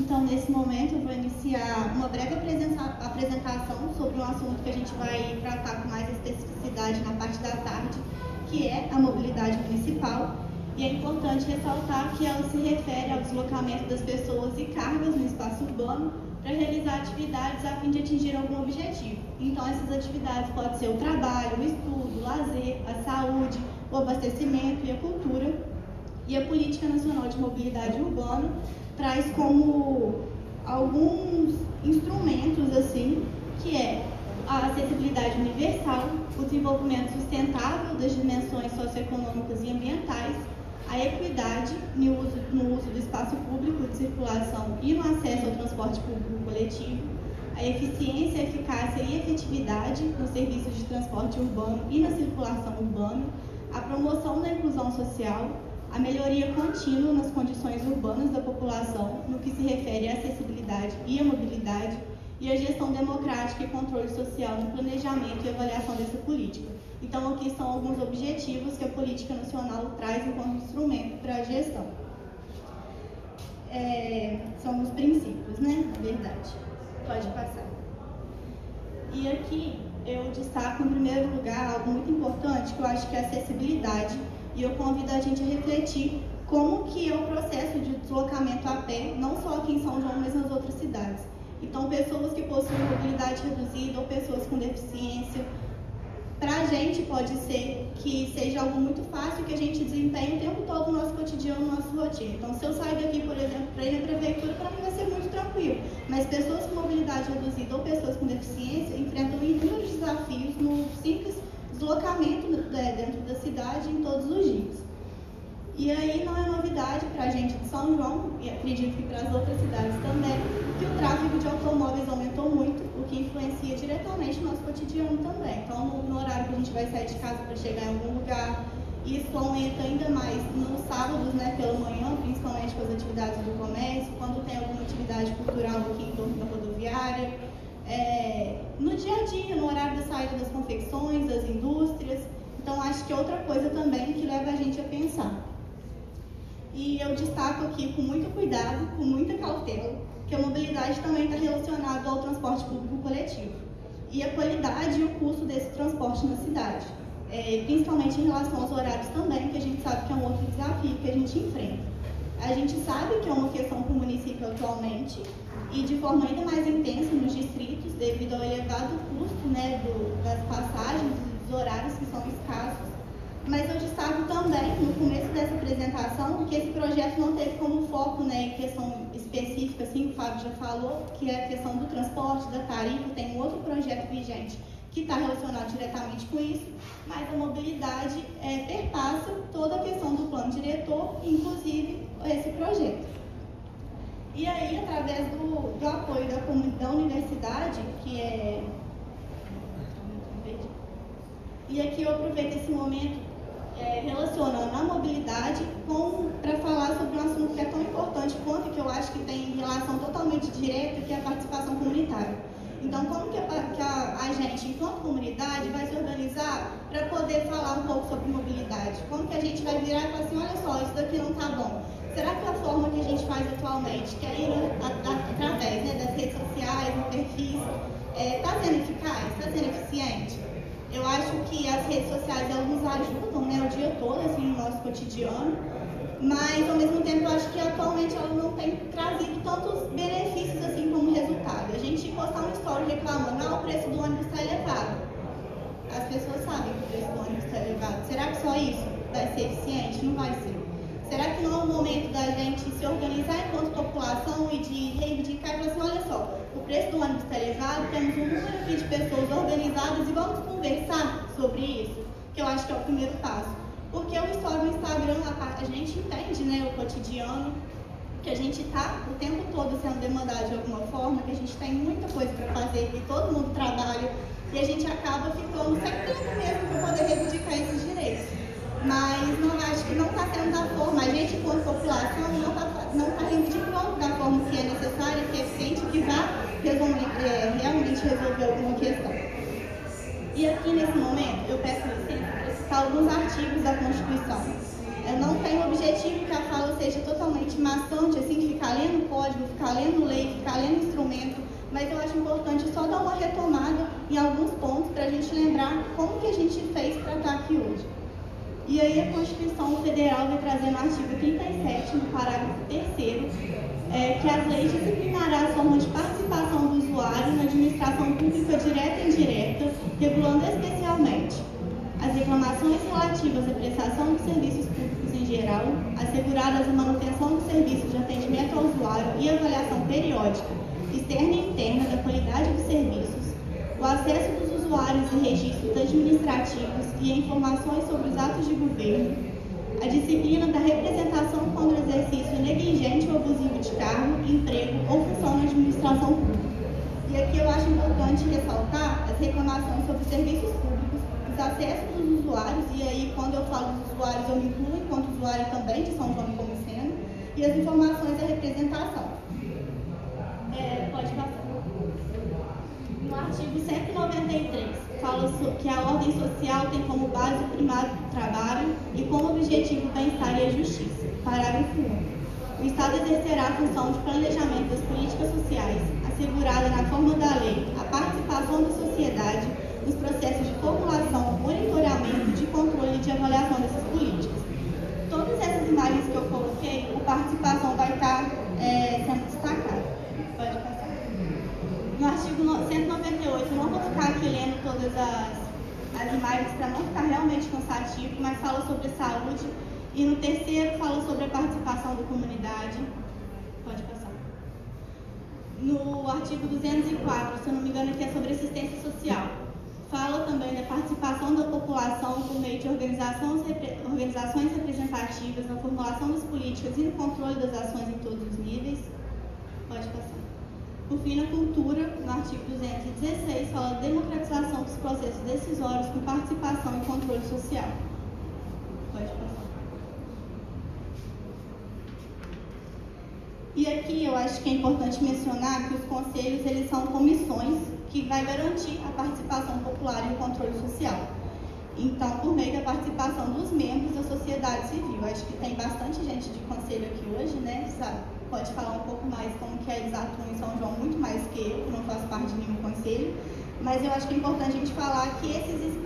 Então, nesse momento, eu vou iniciar uma breve apresentação sobre um assunto que a gente vai tratar com mais especificidade na parte da tarde, que é a mobilidade municipal. E é importante ressaltar que ela se refere ao deslocamento das pessoas e cargas no espaço urbano para realizar atividades a fim de atingir algum objetivo. Então, essas atividades podem ser o trabalho, o estudo, o lazer, a saúde, o abastecimento e a cultura. E a Política Nacional de Mobilidade Urbana traz como alguns instrumentos, assim, que é a acessibilidade universal, o desenvolvimento sustentável das dimensões socioeconômicas e ambientais, a equidade no uso do espaço público de circulação e no acesso ao transporte público coletivo, a eficiência, eficácia e efetividade nos serviços de transporte urbano e na circulação urbana, a promoção da inclusão social, a melhoria contínua nas condições urbanas da população, no que se refere à acessibilidade e à mobilidade, e a gestão democrática e controle social no planejamento e avaliação dessa política. Então, aqui são alguns objetivos que a Política Nacional traz enquanto instrumento para a gestão. São os princípios, né? Na verdade. Pode passar. E aqui eu destaco, em primeiro lugar, algo muito importante, que eu acho que é a acessibilidade, e eu convido a gente a refletir como que é o processo de deslocamento a pé, não só aqui em São João, mas nas outras cidades. Então, pessoas que possuem mobilidade reduzida ou pessoas com deficiência, para a gente pode ser que seja algo muito fácil que a gente desempenhe o tempo todo no nosso cotidiano, no nosso rotina. Então, se eu sair daqui, por exemplo, para ir na prefeitura, para mim vai ser muito tranquilo. Mas pessoas com mobilidade reduzida ou pessoas com deficiência enfrentam inúmeros desafios no simples deslocamento dentro da cidade em todos os dias. E aí não é novidade para a gente de São João, e acredito que para as outras cidades também, que o tráfego de automóveis aumentou muito, o que influencia diretamente no nosso cotidiano também. Então, no horário que a gente vai sair de casa para chegar em algum lugar, isso aumenta ainda mais nos sábados, né, pela manhã, principalmente com as atividades do comércio, quando tem alguma atividade cultural aqui em torno da rodoviária, no dia a dia, no horário da saída das confecções, das indústrias. Então, acho que é outra coisa também que leva a gente a pensar. E eu destaco aqui com muito cuidado, com muita cautela, que a mobilidade também está relacionada ao transporte público coletivo e a qualidade e o custo desse transporte na cidade, principalmente em relação aos horários também, que a gente sabe que é um outro desafio que a gente enfrenta. A gente sabe que é uma questão para o município atualmente e de forma ainda mais intensa nos distritos, devido ao elevado custo, né, das passagens, dos horários que são escassos. Mas eu destaco também, no começo dessa apresentação, que esse projeto não teve como foco, né, em questão específica, assim, o Fábio já falou, que é a questão do transporte, da tarifa, tem um outro projeto vigente que está relacionado diretamente com isso, mas a mobilidade perpassa toda a questão do plano diretor, inclusive esse projeto. E aí, através do apoio da universidade, que é... E aqui eu aproveito esse momento relacionando a mobilidade para falar sobre um assunto que é tão importante quanto, que eu acho que tem relação totalmente direta, que é a participação comunitária. Então, como que a gente, enquanto comunidade, vai se organizar para poder falar um pouco sobre mobilidade? Como que a gente vai virar e falar assim, olha só, isso daqui não está bom. Será que a forma que a gente faz atualmente, que é ir através, né, das redes sociais, no perfis, está sendo eficaz, está sendo eficiente? Eu acho que as redes sociais, elas nos ajudam, né, o dia todo, assim, no nosso cotidiano, mas, ao mesmo tempo, eu acho que atualmente elas não têm trazido tantos benefícios, assim, como resultado. A gente postar uma story reclamando, o preço do ônibus está elevado. As pessoas sabem que o preço do ônibus está elevado. Será que só isso vai ser eficiente? Não vai ser. Será que não é o momento da gente se organizar enquanto população e de reivindicar e falar assim, olha só, o preço do ônibus está elevado, temos um número aqui de pessoas organizadas e vamos conversar sobre isso? Que eu acho que é o primeiro passo. Porque o story no Instagram, a gente entende, né, o cotidiano, que a gente está o tempo todo sendo demandado de alguma forma, que a gente tem muita coisa para fazer, que todo mundo trabalha, e a gente acaba ficando sem tempo mesmo para poder reivindicar esses direitos. Mas não acho que não está sendo da forma, a gente, enquanto população, não está reivindicando da forma que é necessária, que é eficiente, que vai realmente resolver alguma questão. E aqui, nesse momento, eu peço licença para citar alguns artigos da Constituição. Eu não tenho o objetivo que a fala seja totalmente maçante, assim, ficar lendo código, ficar lendo lei, ficar lendo instrumento, mas eu acho importante só dar uma retomada em alguns pontos para a gente lembrar como que a gente fez para estar aqui hoje. E aí a Constituição Federal vai trazer no artigo 37, no parágrafo 3º, que as leis disciplinarão as formas de participação do usuário na administração pública direta e indireta, regulando especialmente as reclamações relativas à prestação de serviços públicos em geral, asseguradas a manutenção dos serviços de atendimento ao usuário e avaliação periódica, externa e interna da qualidade dos serviços, o acesso dos usuários em registros administrativos e informações sobre os atos de governo, a disciplina da representação contra o exercício negligente ou abusivo de cargo, emprego ou função na administração pública. E aqui eu acho importante ressaltar as reclamações sobre serviços públicos, os acessos dos usuários, e aí quando eu falo dos usuários eu me incluo enquanto usuário também de São João Nepomuceno, e as informações da representação. Pode passar. No artigo 193, fala que a ordem social tem como base o primado do trabalho e como objetivo o bem-estar e a justiça. Parágrafo 1. O Estado exercerá a função de planejamento das políticas sociais, assegurada na forma da lei a participação da sociedade nos processos de formulação, monitoramento, de controle e de avaliação dessas políticas. Todas essas imagens que eu coloquei, a participação vai estar sendo destacada. Pode passar. No artigo 198, eu não vou ficar aqui lendo todas as imagens para não ficar realmente cansativo, mas fala sobre saúde. E no terceiro, fala sobre a participação da comunidade. Pode passar. No artigo 204, se eu não me engano, aqui é sobre assistência social. Fala também da participação da população por meio de organizações representativas na formulação das políticas e no controle das ações em todos os níveis. Pode passar. Por fim, na cultura, no artigo 216, fala da democratização dos processos decisórios com participação e controle social. Pode passar. E aqui eu acho que é importante mencionar que os conselhos eles são comissões que vai garantir a participação popular e o controle social. Então, por meio da participação dos membros da sociedade civil. Acho que tem bastante gente de conselho aqui hoje, né? Sabe? Pode falar um pouco mais como que eles atuam em São João, muito mais que eu, que não faço parte de nenhum conselho. Mas eu acho que é importante a gente falar que esses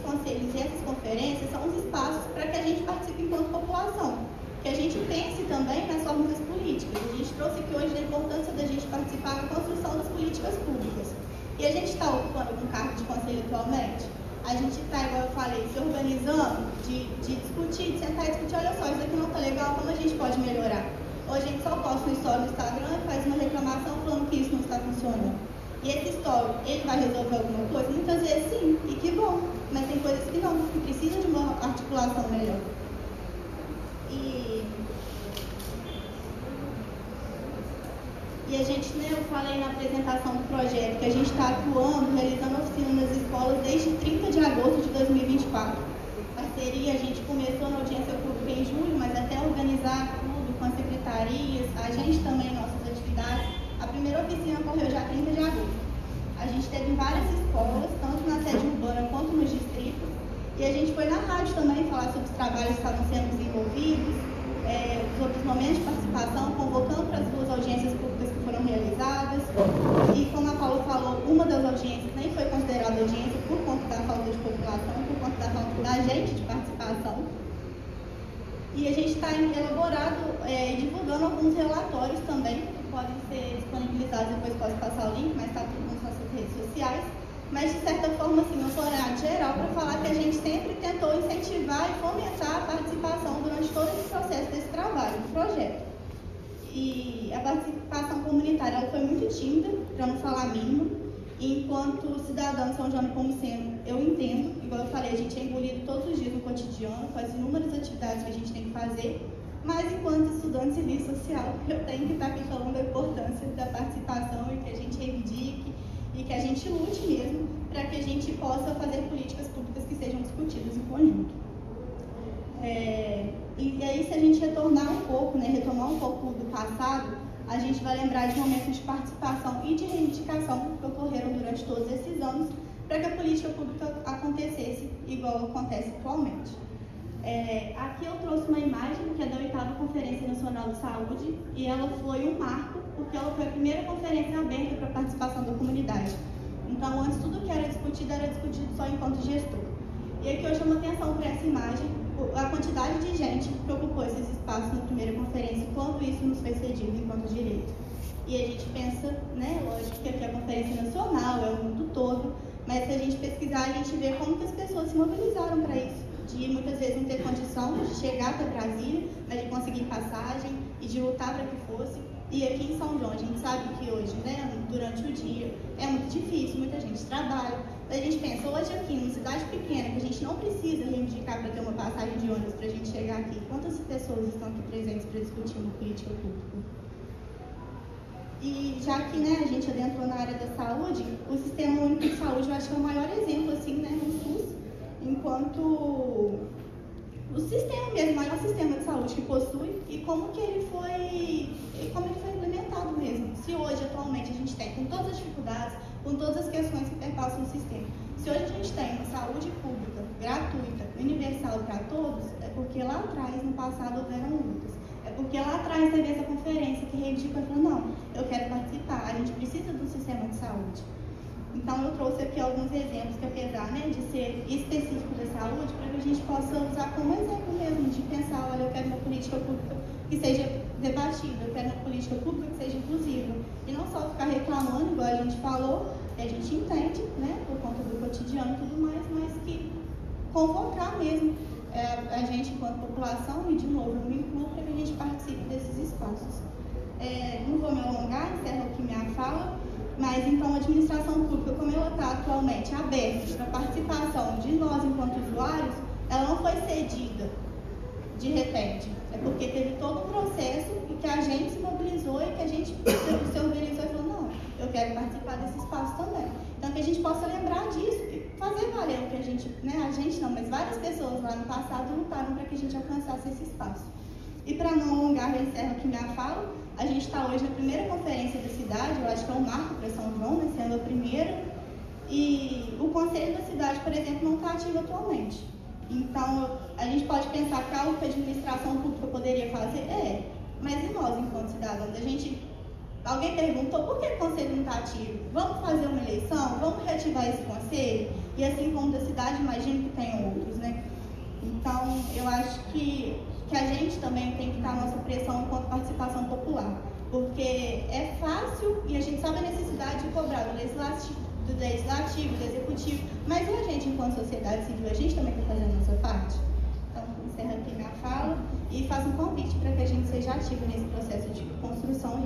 conselhos e essas conferências são os espaços para que a gente participe enquanto população. Que a gente pense também nas formas das políticas. A gente trouxe aqui hoje a importância da gente participar na construção das políticas públicas. E a gente está ocupando algum cargo de conselho atualmente? A gente está, igual eu falei, se organizando de discutir, de sentar e discutir, olha só, isso aqui não está legal, como a gente pode melhorar? Ou a gente só posta um story no Instagram e faz uma reclamação falando que isso não está funcionando. E esse story, ele vai resolver alguma coisa? Muitas vezes sim, e que bom, mas tem coisas que não, que precisam de uma articulação melhor. E a gente, né, eu falei na apresentação do projeto que a gente está atuando, realizando oficina nas escolas desde 30 de agosto de 2024. Parceria, a gente começou na audiência pública em julho, mas até organizar tudo com as secretarias, a gente também, nossas atividades. A primeira oficina ocorreu já 30 de agosto. A gente teve em várias escolas, tanto na sede urbana quanto nos distritos. E a gente foi na rádio também falar sobre os trabalhos que estavam sendo desenvolvidos, sobre os momentos de participação, convocando para as duas audiências públicas que foram realizadas. E como a Paula falou, uma das audiências nem foi considerada audiência por conta da falta de população, por conta da falta da gente de participação. E a gente está elaborando e divulgando alguns relatórios também, que podem ser disponibilizados, depois posso passar o link, mas está tudo nas nossas redes sociais. Mas, de certa forma, assim, um horário geral para falar que a gente sempre tentou incentivar e fomentar a participação durante todo esse processo desse trabalho, do projeto. E a participação comunitária ela foi muito tímida, para não falar mínima. E enquanto cidadã de São João Nepomuceno, eu entendo, igual eu falei, a gente é engolido todos os dias no cotidiano, com as inúmeras atividades que a gente tem que fazer. Mas, enquanto estudante de serviço social, eu tenho que estar aqui falando da importância da participação e que a gente reivindique e que a gente lute mesmo para que a gente possa fazer políticas públicas que sejam discutidas em conjunto. E aí, se a gente retornar um pouco, né, retomar um pouco do passado, a gente vai lembrar de momentos de participação e de reivindicação que ocorreram durante todos esses anos para que a política pública acontecesse igual acontece atualmente. Aqui eu trouxe uma imagem que é da 8ª Conferência Nacional de Saúde e ela foi um marco porque ela foi a primeira conferência aberta para a participação da comunidade. Então, antes tudo que era discutido só enquanto gestor. E aqui eu chamo a atenção para essa imagem, a quantidade de gente que ocupou esses espaços na primeira conferência, quanto isso nos foi cedido enquanto direito. E a gente pensa, né, lógico que aqui é a Conferência Nacional, é o mundo todo, mas se a gente pesquisar, a gente vê como que as pessoas se mobilizaram para isso. De muitas vezes não ter condição de chegar até Brasília, mas de conseguir passagem e de lutar para que fosse. E aqui em São João, a gente sabe que hoje, né, durante o dia, é muito difícil, muita gente trabalha. Mas a gente pensa, hoje aqui, numa cidade pequena, que a gente não precisa reivindicar para ter uma passagem de ônibus para a gente chegar aqui, quantas pessoas estão aqui presentes para discutir uma política pública? E já que, né, a gente adentrou na área da saúde, o Sistema Único de Saúde eu acho que é o maior exemplo, assim, né, no SUS, enquanto o sistema mesmo, o maior sistema de saúde que possui e como ele foi implementado mesmo. Se hoje, atualmente, a gente tem, com todas as dificuldades, com todas as questões que perpassam o sistema, se hoje a gente tem uma saúde pública, gratuita, universal para todos, é porque lá atrás, no passado, houveram lutas. É porque lá atrás teve essa conferência que reivindicou e falou, não, eu quero participar, a gente precisa do sistema de saúde. Então, eu trouxe aqui alguns exemplos que, apesar, né, de ser específico da saúde, para que a gente possa usar como exemplo mesmo, de pensar, olha, eu quero uma política pública que seja debatida, eu quero uma política pública que seja inclusiva. E não só ficar reclamando, igual a gente falou, a gente entende, né, por conta do cotidiano e tudo mais, mas que convocar mesmo a gente enquanto população, e de novo, eu me incluo para que a gente participe desses espaços. Não vou me alongar, encerro aqui minha fala. Mas, então, a administração pública, como ela está atualmente aberta para a participação de nós, enquanto usuários, ela não foi cedida de repente. É porque teve todo um processo em que a gente se mobilizou e que a gente se organizou e falou, não, eu quero participar desse espaço também. Então, que a gente possa lembrar disso e fazer valer o que a gente, né, a gente não, mas várias pessoas lá no passado lutaram para que a gente alcançasse esse espaço. E para não alongar, eu encerro aqui minha fala. A gente está hoje na primeira conferência da cidade, eu acho que é um marco para São João, né, sendo a primeira. E o Conselho da cidade, por exemplo, não está ativo atualmente. Então, a gente pode pensar que algo que a administração pública poderia fazer mas e nós, enquanto cidadãos? Alguém perguntou por que o Conselho não está ativo? Vamos fazer uma eleição? Vamos reativar esse Conselho? E assim como da cidade, imagino que tem outros, né? Então, eu acho que a gente também tem que estar a nossa pressão enquanto participação popular, porque é fácil e a gente sabe a necessidade de cobrar do legislativo, do executivo, mas e a gente enquanto sociedade civil, a gente também está fazendo a nossa parte? Então, encerro aqui minha fala e faço um convite para que a gente seja ativo nesse processo de construção